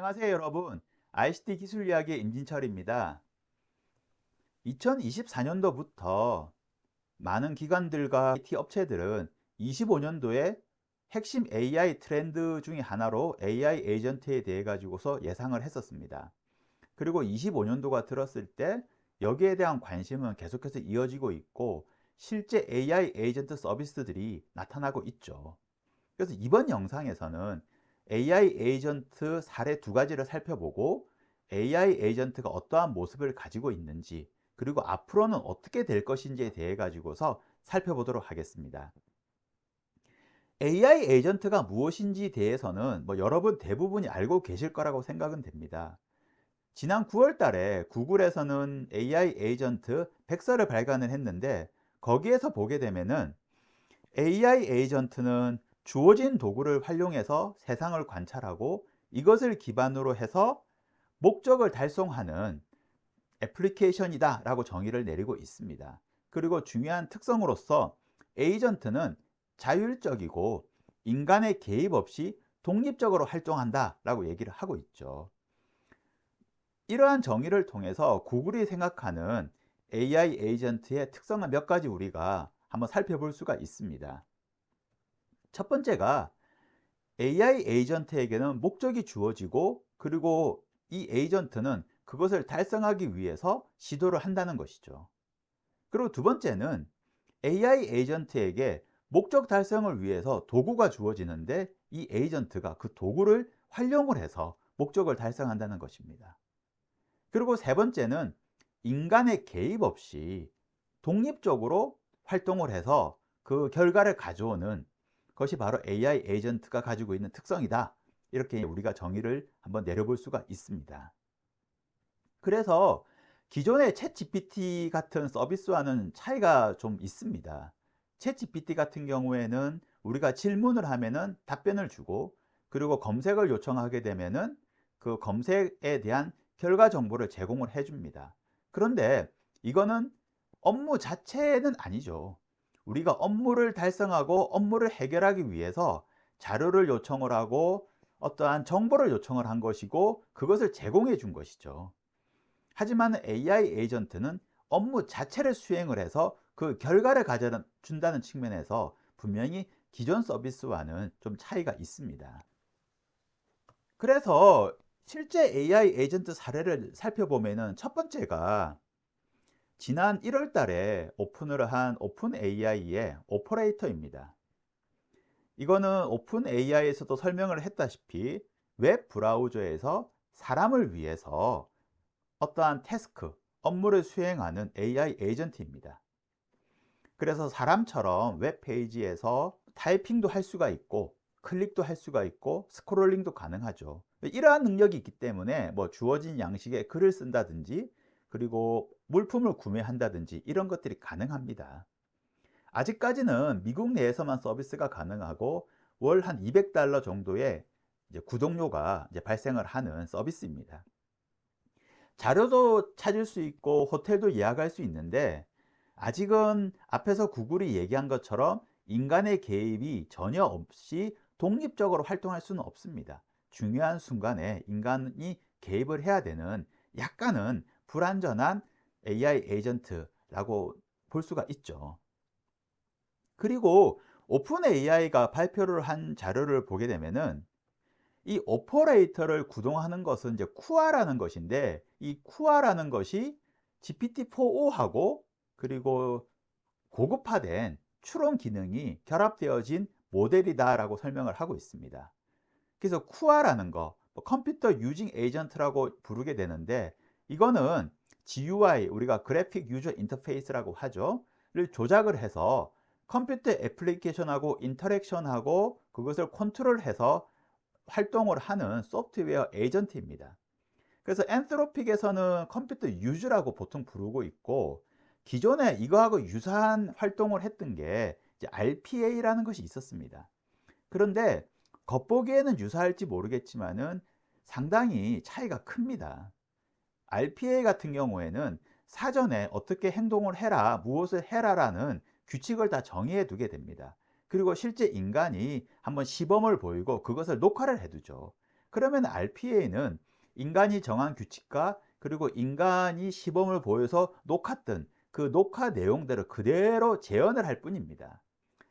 안녕하세요, 여러분. ICT 기술 이야기의 임진철입니다. 2024년도부터 많은 기관들과 IT 업체들은 25년도에 핵심 AI 트렌드 중에 하나로 AI 에이전트에 대해 가지고서 예상을 했었습니다. 그리고 25년도가 들었을 때 여기에 대한 관심은 계속해서 이어지고 있고 실제 AI 에이전트 서비스들이 나타나고 있죠. 그래서 이번 영상에서는 AI 에이전트 사례 두 가지를 살펴보고 AI 에이전트가 어떠한 모습을 가지고 있는지 그리고 앞으로는 어떻게 될 것인지에 대해 가지고서 살펴보도록 하겠습니다. AI 에이전트가 무엇인지 대해서는 여러분 대부분이 알고 계실 거라고 생각은 됩니다. 지난 9월 달에 구글에서는 AI 에이전트 100사를 발간을 했는데 거기에서 보게 되면은 AI 에이전트는 주어진 도구를 활용해서 세상을 관찰하고 이것을 기반으로 해서 목적을 달성하는 애플리케이션이다 라고 정의를 내리고 있습니다. 그리고 중요한 특성으로서 에이전트는 자율적이고 인간의 개입 없이 독립적으로 활동한다 라고 얘기를 하고 있죠. 이러한 정의를 통해서 구글이 생각하는 AI 에이전트의 특성을 몇 가지 우리가 한번 살펴볼 수가 있습니다. 첫 번째가 AI 에이전트에게는 목적이 주어지고 그리고 이 에이전트는 그것을 달성하기 위해서 시도를 한다는 것이죠. 그리고 두 번째는 AI 에이전트에게 목적 달성을 위해서 도구가 주어지는데 이 에이전트가 그 도구를 활용을 해서 목적을 달성한다는 것입니다. 그리고 세 번째는 인간의 개입 없이 독립적으로 활동을 해서 그 결과를 가져오는 것이 바로 AI 에이전트가 가지고 있는 특성이다. 이렇게 우리가 정의를 한번 내려볼 수가 있습니다. 그래서 기존의 챗GPT 같은 서비스와는 차이가 좀 있습니다. 챗GPT 같은 경우에는 우리가 질문을 하면은 답변을 주고 그리고 검색을 요청하게 되면은 그 검색에 대한 결과 정보를 제공을 해 줍니다. 그런데 이거는 업무 자체는 아니죠. 우리가 업무를 달성하고 업무를 해결하기 위해서 자료를 요청을 하고 어떠한 정보를 요청을 한 것이고 그것을 제공해 준 것이죠. 하지만 AI 에이전트는 업무 자체를 수행을 해서 그 결과를 가져준다는 측면에서 분명히 기존 서비스와는 좀 차이가 있습니다. 그래서 실제 AI 에이전트 사례를 살펴보면은 첫 번째가 지난 1월 달에 오픈을 한 오픈 AI의 오퍼레이터입니다. 이거는 오픈 AI에서도 설명을 했다시피 웹 브라우저에서 사람을 위해서 어떠한 태스크, 업무를 수행하는 AI 에이전트입니다. 그래서 사람처럼 웹페이지에서 타이핑도 할 수가 있고 클릭도 할 수가 있고 스크롤링도 가능하죠. 이러한 능력이 있기 때문에 주어진 양식의 글을 쓴다든지 그리고 물품을 구매한다든지 이런 것들이 가능합니다. 아직까지는 미국 내에서만 서비스가 가능하고 월 한 $200 정도의 이제 구독료가 이제 발생을 하는 서비스입니다. 자료도 찾을 수 있고 호텔도 예약할 수 있는데 아직은 앞에서 구글이 얘기한 것처럼 인간의 개입이 전혀 없이 독립적으로 활동할 수는 없습니다. 중요한 순간에 인간이 개입을 해야 되는 약간은 불완전한 AI 에이전트라고 볼 수가 있죠. 그리고 오픈 AI가 발표를 한 자료를 보게 되면은 이 오퍼레이터를 구동하는 것은 이제 쿠아라는 것인데 이 쿠아라는 것이 GPT-4o하고 그리고 고급화된 추론 기능이 결합되어진 모델이다라고 설명을 하고 있습니다. 그래서 쿠아라는 거, 컴퓨터 유징 에이전트라고 부르게 되는데 이거는 GUI, 우리가 그래픽 유저 인터페이스라고 하죠. 를 조작을 해서 컴퓨터 애플리케이션하고 인터랙션하고 그것을 컨트롤해서 활동을 하는 소프트웨어 에이전트입니다. 그래서 엔트로픽에서는 컴퓨터 유저라고 보통 부르고 있고 기존에 이거하고 유사한 활동을 했던 게 이제 RPA라는 것이 있었습니다. 그런데 겉보기에는 유사할지 모르겠지만은 상당히 차이가 큽니다. RPA 같은 경우에는 사전에 어떻게 행동을 해라, 무엇을 해라라는 규칙을 다 정의해 두게 됩니다. 그리고 실제 인간이 한번 시범을 보이고 그것을 녹화를 해두죠. 그러면 RPA는 인간이 정한 규칙과 그리고 인간이 시범을 보여서 녹았던 그 녹화 내용대로 그대로 재현을 할 뿐입니다.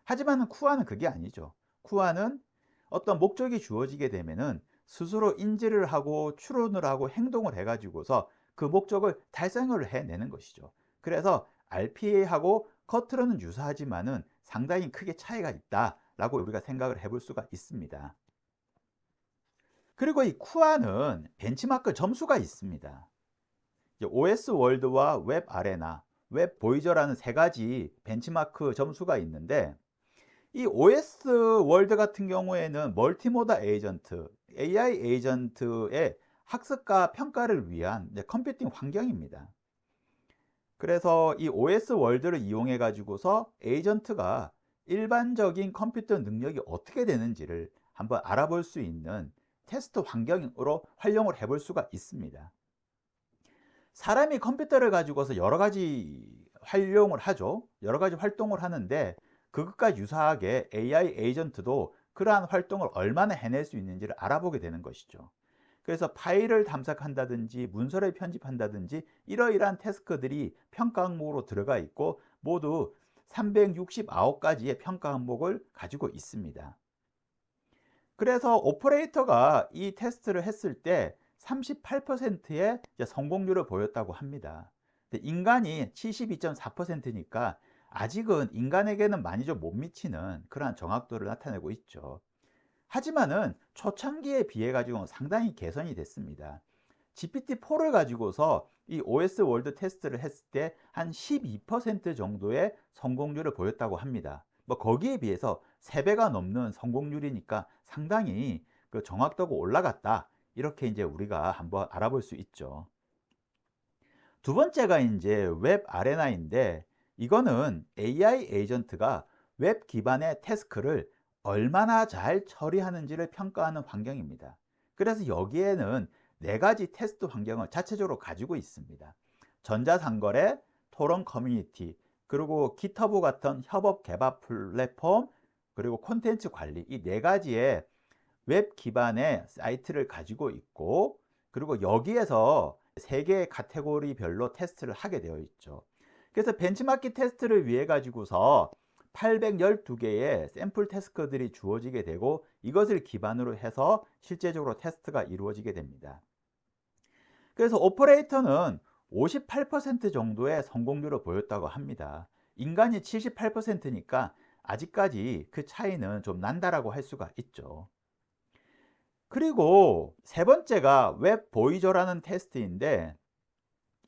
하지만 쿠아는 그게 아니죠. 쿠아는 어떤 목적이 주어지게 되면은 스스로 인지를 하고 추론을 하고 행동을 해가지고서 그 목적을 달성을 해내는 것이죠. 그래서 RPA하고 겉으로는 유사하지만은 상당히 크게 차이가 있다라고 우리가 생각을 해볼 수가 있습니다. 그리고 이 쿠아는 벤치마크 점수가 있습니다. OS 월드와 웹 아레나, 웹 보이저라는 세 가지 벤치마크 점수가 있는데, 이 OS 월드 같은 경우에는 멀티모다 에이전트, AI 에이전트의 학습과 평가를 위한 컴퓨팅 환경입니다. 그래서 이 OS 월드를 이용해 가지고서 에이전트가 일반적인 컴퓨터 능력이 어떻게 되는지를 한번 알아볼 수 있는 테스트 환경으로 활용을 해볼 수가 있습니다. 사람이 컴퓨터를 가지고서 여러 가지 활용을 하죠. 여러 가지 활동을 하는데 그것과 유사하게 AI 에이전트도 그러한 활동을 얼마나 해낼 수 있는지를 알아보게 되는 것이죠. 그래서 파일을 탐색한다든지 문서를 편집한다든지 이러이러한 태스크들이 평가 항목으로 들어가 있고 모두 369가지의 평가 항목을 가지고 있습니다. 그래서 오퍼레이터가 이 테스트를 했을 때 38%의 성공률을 보였다고 합니다. 근데 인간이 72.4%니까 아직은 인간에게는 많이 좀 못 미치는 그러한 정확도를 나타내고 있죠. 하지만은 초창기에 비해 가지고는 상당히 개선이 됐습니다. GPT-4를 가지고서 이 OS 월드 테스트를 했을 때 한 12% 정도의 성공률을 보였다고 합니다. 뭐 거기에 비해서 3배가 넘는 성공률이니까 상당히 그 정확도가 올라갔다. 이렇게 이제 우리가 한번 알아볼 수 있죠. 두 번째가 이제 웹 아레나인데, 이거는 AI 에이전트가 웹 기반의 태스크를 얼마나 잘 처리하는지를 평가하는 환경입니다. 그래서 여기에는 4가지 테스트 환경을 자체적으로 가지고 있습니다. 전자상거래, 토론 커뮤니티, 그리고 깃허브 같은 협업 개발 플랫폼, 그리고 콘텐츠 관리, 이 4가지의 웹 기반의 사이트를 가지고 있고, 그리고 여기에서 3개의 카테고리별로 테스트를 하게 되어 있죠. 그래서 벤치마킹 테스트를 위해 가지고서 812개의 샘플 태스크들이 주어지게 되고 이것을 기반으로 해서 실제적으로 테스트가 이루어지게 됩니다. 그래서 오퍼레이터는 58% 정도의 성공률을 보였다고 합니다. 인간이 78%니까 아직까지 그 차이는 좀 난다라고 할 수가 있죠. 그리고 세 번째가 웹 보이저라는 테스트인데,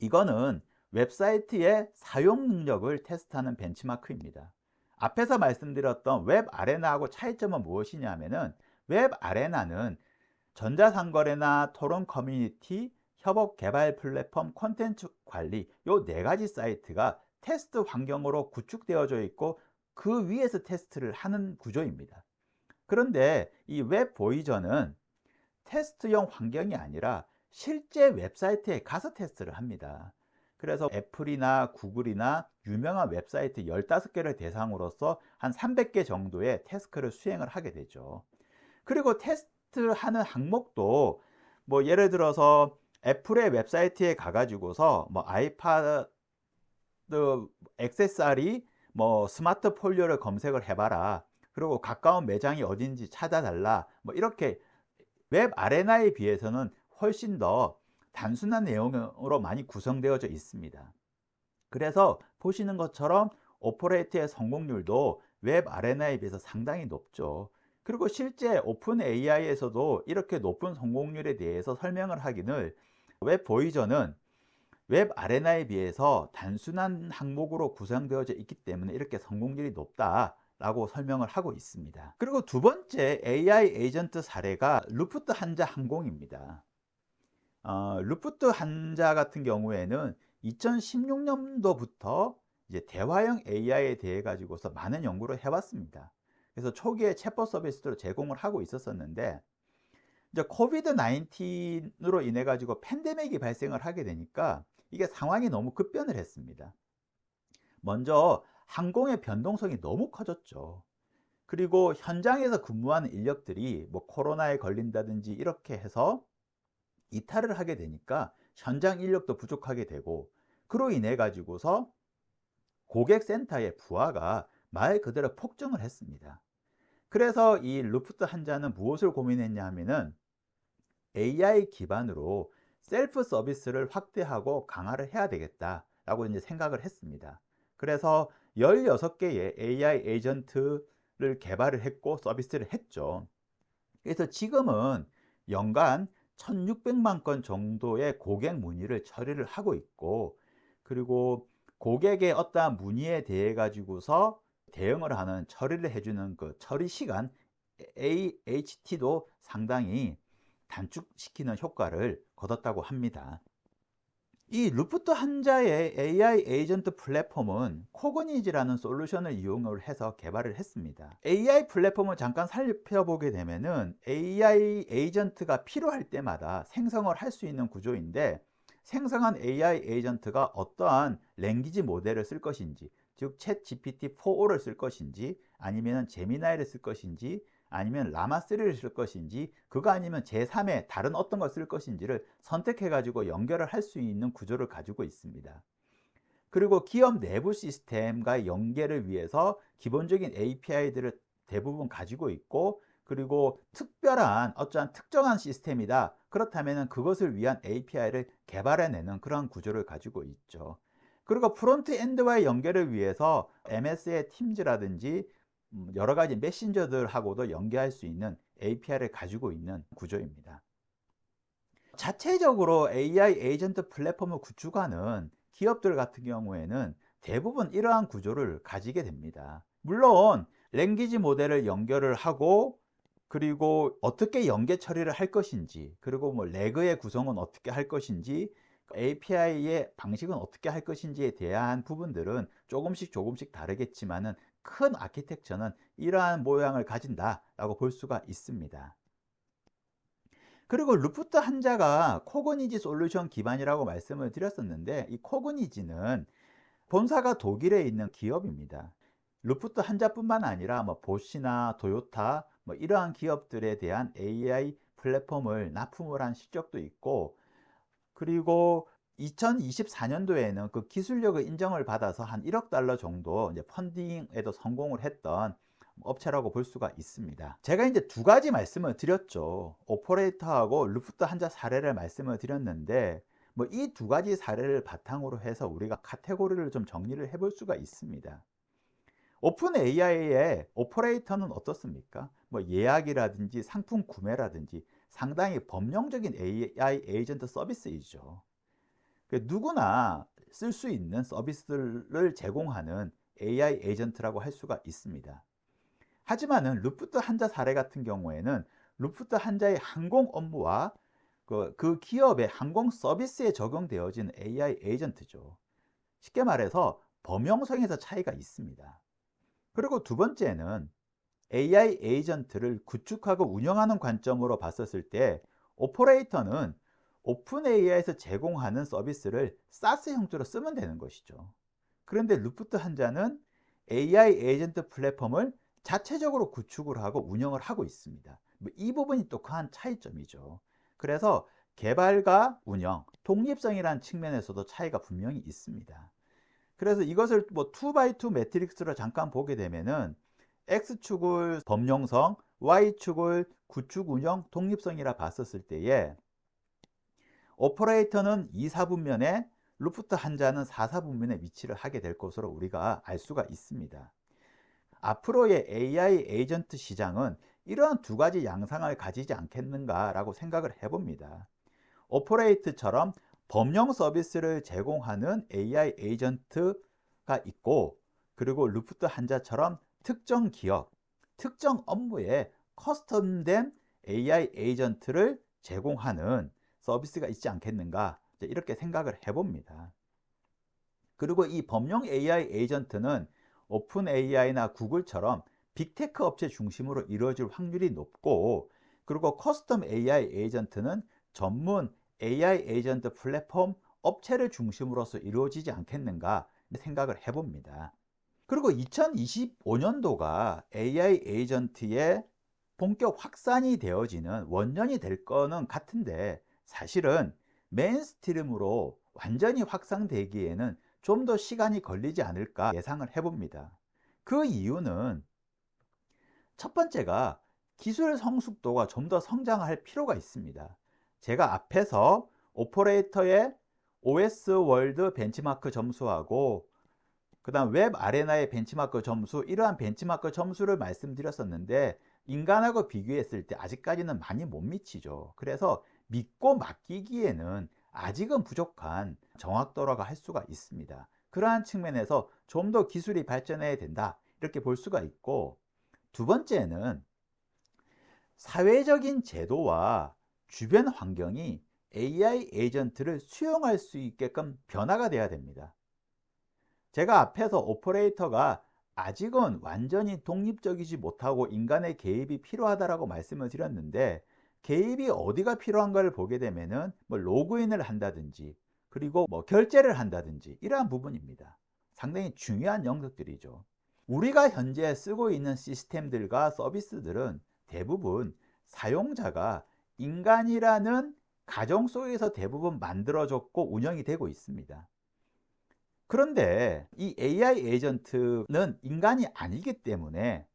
이거는 웹사이트의 사용 능력을 테스트하는 벤치마크입니다. 앞에서 말씀드렸던 웹 아레나하고 차이점은 무엇이냐면은, 웹 아레나는 전자상거래나 토론 커뮤니티, 협업 개발 플랫폼, 콘텐츠 관리 요 4가지 사이트가 테스트 환경으로 구축되어져 있고 그 위에서 테스트를 하는 구조입니다. 그런데 이 웹 보이저는 테스트용 환경이 아니라 실제 웹사이트에 가서 테스트를 합니다. 그래서 애플이나 구글이나 유명한 웹사이트 15개를 대상으로서 한 300개 정도의 태스크를 수행을 하게 되죠. 그리고 테스트하는 항목도 뭐 예를 들어서 애플의 웹사이트에 가가지고서 뭐 아이팟 액세서리 뭐 스마트 폴리오를 검색을 해봐라. 그리고 가까운 매장이 어딘지 찾아달라. 뭐 이렇게 웹 아레나에 비해서는 훨씬 더 단순한 내용으로 많이 구성되어져 있습니다. 그래서 보시는 것처럼 오퍼레이트의 성공률도 웹 아레나에 비해서 상당히 높죠. 그리고 실제 오픈 AI에서도 이렇게 높은 성공률에 대해서 설명을 하기는 웹 보이저는 웹 아레나에 비해서 단순한 항목으로 구성되어져 있기 때문에 이렇게 성공률이 높다라고 설명을 하고 있습니다. 그리고 두 번째 AI 에이전트 사례가 루프트 한자 항공입니다. 루프트 한자 같은 경우에는 2016년도부터 이제 대화형 AI에 대해 가지고서 많은 연구를 해왔습니다. 그래서 초기에 챗봇 서비스도 제공을 하고 있었는데, 이제 코비드 19으로 인해 가지고 팬데믹이 발생을 하게 되니까 이게 상황이 너무 급변을 했습니다. 먼저 항공의 변동성이 너무 커졌죠. 그리고 현장에서 근무하는 인력들이 뭐 코로나에 걸린다든지 이렇게 해서 이탈을 하게 되니까 현장 인력도 부족하게 되고, 그로 인해 가지고서 고객센터의 부하가 말 그대로 폭증을 했습니다. 그래서 이 루프트 한자는 무엇을 고민했냐 하면은 AI 기반으로 셀프 서비스를 확대하고 강화를 해야 되겠다라고 이제 생각을 했습니다. 그래서 16개의 AI 에이전트를 개발을 했고 서비스를 했죠. 그래서 지금은 연간 1600만 건 정도의 고객 문의를 처리를 하고 있고, 그리고 고객의 어떠한 문의에 대해 가지고서 대응을 하는, 처리를 해주는 그 처리 시간 AHT도 상당히 단축시키는 효과를 거뒀다고 합니다. 이 루프트 한자의 AI 에이전트 플랫폼은 코그니즈라는 솔루션을 이용을 해서 개발을 했습니다. AI 플랫폼을 잠깐 살펴보게 되면은 AI 에이전트가 필요할 때마다 생성을 할 수 있는 구조인데, 생성한 AI 에이전트가 어떠한 랭귀지 모델을 쓸 것인지, 즉 챗 GPT-4O를 쓸 것인지, 아니면 제미나이를 쓸 것인지, 아니면 라마3를 쓸 것인지, 그거 아니면 제3의 다른 어떤 걸 쓸 것인지를 선택해 가지고 연결을 할 수 있는 구조를 가지고 있습니다. 그리고 기업 내부 시스템과 연계를 위해서 기본적인 API들을 대부분 가지고 있고, 그리고 특별한 어떠한 특정한 시스템이다 그렇다면 그것을 위한 API를 개발해내는 그런 구조를 가지고 있죠. 그리고 프론트엔드와의 연결을 위해서 MS의 팀즈라든지 여러 가지 메신저들하고도 연계할 수 있는 API를 가지고 있는 구조입니다. 자체적으로 AI 에이전트 플랫폼을 구축하는 기업들 같은 경우에는 대부분 이러한 구조를 가지게 됩니다. 물론 랭귀지 모델을 연결을 하고, 그리고 어떻게 연계 처리를 할 것인지, 그리고 뭐 레그의 구성은 어떻게 할 것인지, API의 방식은 어떻게 할 것인지에 대한 부분들은 조금씩 다르겠지만은 큰 아키텍처는 이러한 모양을 가진다라고 볼 수가 있습니다. 그리고 루프트 한자가 코그니지 솔루션 기반이라고 말씀을 드렸었는데, 이 코그니지는 본사가 독일에 있는 기업입니다. 루프트 한자뿐만 아니라 뭐 보시나 도요타 뭐 이러한 기업들에 대한 AI 플랫폼을 납품을 한 실적도 있고, 그리고 2024년도에는 그 기술력의 인정을 받아서 한 1억 달러 정도 이제 펀딩에도 성공을 했던 업체라고 볼 수가 있습니다. 제가 이제 두 가지 말씀을 드렸죠. 오퍼레이터하고 루프트 한자 사례를 말씀을 드렸는데, 뭐 이 두 가지 사례를 바탕으로 해서 우리가 카테고리를 좀 정리를 해볼 수가 있습니다. 오픈 AI의 오퍼레이터는 어떻습니까? 뭐 예약이라든지 상품 구매라든지 상당히 범용적인 AI 에이전트 서비스이죠. 누구나 쓸 수 있는 서비스를 제공하는 AI 에이전트라고 할 수가 있습니다. 하지만은 루프트 한자 사례 같은 경우에는 루프트 한자의 항공 업무와 그 기업의 항공 서비스에 적용되어진 AI 에이전트죠. 쉽게 말해서 범용성에서 차이가 있습니다. 그리고 두 번째는 AI 에이전트를 구축하고 운영하는 관점으로 봤었을 때, 오퍼레이터는 오픈 AI에서 제공하는 서비스를 SaaS 형태로 쓰면 되는 것이죠. 그런데 루프트 한자는 AI 에이전트 플랫폼을 자체적으로 구축을 하고 운영을 하고 있습니다. 이 부분이 또 큰 차이점이죠. 그래서 개발과 운영, 독립성이라는 측면에서도 차이가 분명히 있습니다. 그래서 이것을 뭐 2x2 매트릭스로 잠깐 보게 되면은 X축을 범용성, Y축을 구축 운영 독립성이라 봤었을 때에, 오퍼레이터는 2사분면에 루프트 한자는 4사분면에 위치를 하게 될 것으로 우리가 알 수가 있습니다. 앞으로의 AI 에이전트 시장은 이러한 두 가지 양상을 가지지 않겠는가 라고 생각을 해봅니다. 오퍼레이트처럼 범용 서비스를 제공하는 AI 에이전트가 있고, 그리고 루프트 한자처럼 특정 기업, 특정 업무에 커스텀된 AI 에이전트를 제공하는 서비스가 있지 않겠는가, 이렇게 생각을 해봅니다. 그리고 이 범용 AI 에이전트는 오픈 AI나 구글처럼 빅테크 업체 중심으로 이루어질 확률이 높고, 그리고 커스텀 AI 에이전트는 전문 AI 에이전트 플랫폼 업체를 중심으로서 이루어지지 않겠는가 생각을 해봅니다. 그리고 2025년도가 AI 에이전트의 본격 확산이 되어지는 원년이 될 거는 같은데, 사실은 메인스트림으로 완전히 확산되기에는 좀 더 시간이 걸리지 않을까 예상을 해봅니다. 그 이유는 첫 번째가 기술 성숙도가 좀 더 성장할 필요가 있습니다. 제가 앞에서 오퍼레이터의 OS 월드 벤치마크 점수하고 그 다음 웹 아레나의 벤치마크 점수, 이러한 벤치마크 점수를 말씀드렸었는데, 인간하고 비교했을 때 아직까지는 많이 못 미치죠. 그래서 믿고 맡기기에는 아직은 부족한 정확도라고 할 수가 있습니다. 그러한 측면에서 좀 더 기술이 발전해야 된다, 이렇게 볼 수가 있고, 두 번째는 사회적인 제도와 주변 환경이 AI 에이전트를 수용할 수 있게끔 변화가 돼야 됩니다. 제가 앞에서 오퍼레이터가 아직은 완전히 독립적이지 못하고 인간의 개입이 필요하다라고 말씀을 드렸는데, 개입이 어디가 필요한가를 보게 되면은 로그인을 한다든지, 그리고 결제를 한다든지, 이러한 부분입니다. 상당히 중요한 영역들이죠. 우리가 현재 쓰고 있는 시스템들과 서비스들은 대부분 사용자가 인간이라는 가정 속에서 대부분 만들어졌고 운영이 되고 있습니다. 그런데 이 AI 에이전트는 인간이 아니기 때문에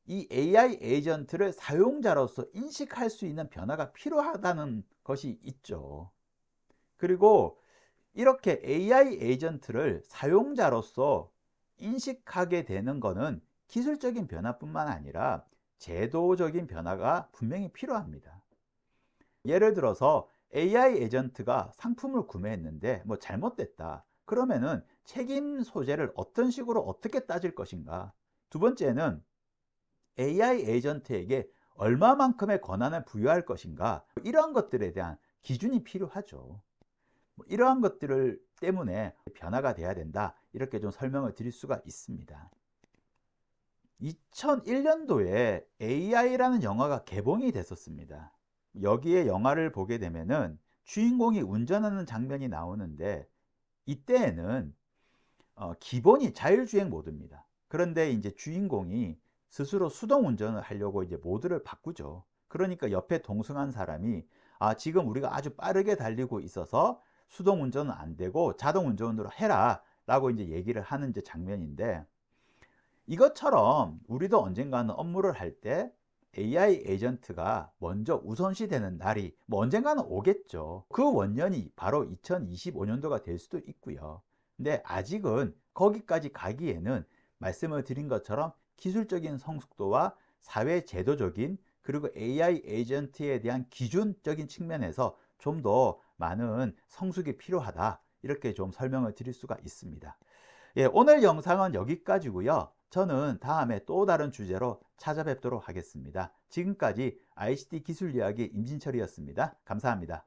이 AI 에이전트를 사용자로서 인식할 수 있는 변화가 필요하다는 것이 있죠. 그리고 이렇게 AI 에이전트를 사용자로서 인식하게 되는 것은 기술적인 변화뿐만 아니라 제도적인 변화가 분명히 필요합니다. 예를 들어서 AI 에이전트가 상품을 구매했는데 잘못됐다. 그러면은 책임 소재를 어떤 식으로 어떻게 따질 것인가? 두 번째는 AI 에이전트에게 얼마만큼의 권한을 부여할 것인가? 이러한 것들에 대한 기준이 필요하죠. 이러한 것들을 때문에 변화가 돼야 된다, 이렇게 좀 설명을 드릴 수가 있습니다. 2001년도에 AI라는 영화가 개봉이 됐었습니다. 여기에 영화를 보게 되면은 주인공이 운전하는 장면이 나오는데, 이때에는 기본이 자율주행 모드입니다. 그런데 이제 주인공이 스스로 수동 운전을 하려고 이제 모드를 바꾸죠. 그러니까 옆에 동승한 사람이 지금 우리가 아주 빠르게 달리고 있어서 수동 운전은 안 되고 자동 운전으로 해라 라고 이제 얘기를 하는 이제 장면인데, 이것처럼 우리도 언젠가는 업무를 할 때 AI 에이전트가 먼저 우선시 되는 날이 언젠가는 오겠죠. 그 원년이 바로 2025년도가 될 수도 있고요. 근데 아직은 거기까지 가기에는 말씀을 드린 것처럼 기술적인 성숙도와 사회 제도적인, 그리고 AI 에이전트에 대한 기준적인 측면에서 좀 더 많은 성숙이 필요하다, 이렇게 좀 설명을 드릴 수가 있습니다. 예, 오늘 영상은 여기까지고요. 저는 다음에 또 다른 주제로 찾아뵙도록 하겠습니다. 지금까지 ICT 기술 이야기 임진철이었습니다. 감사합니다.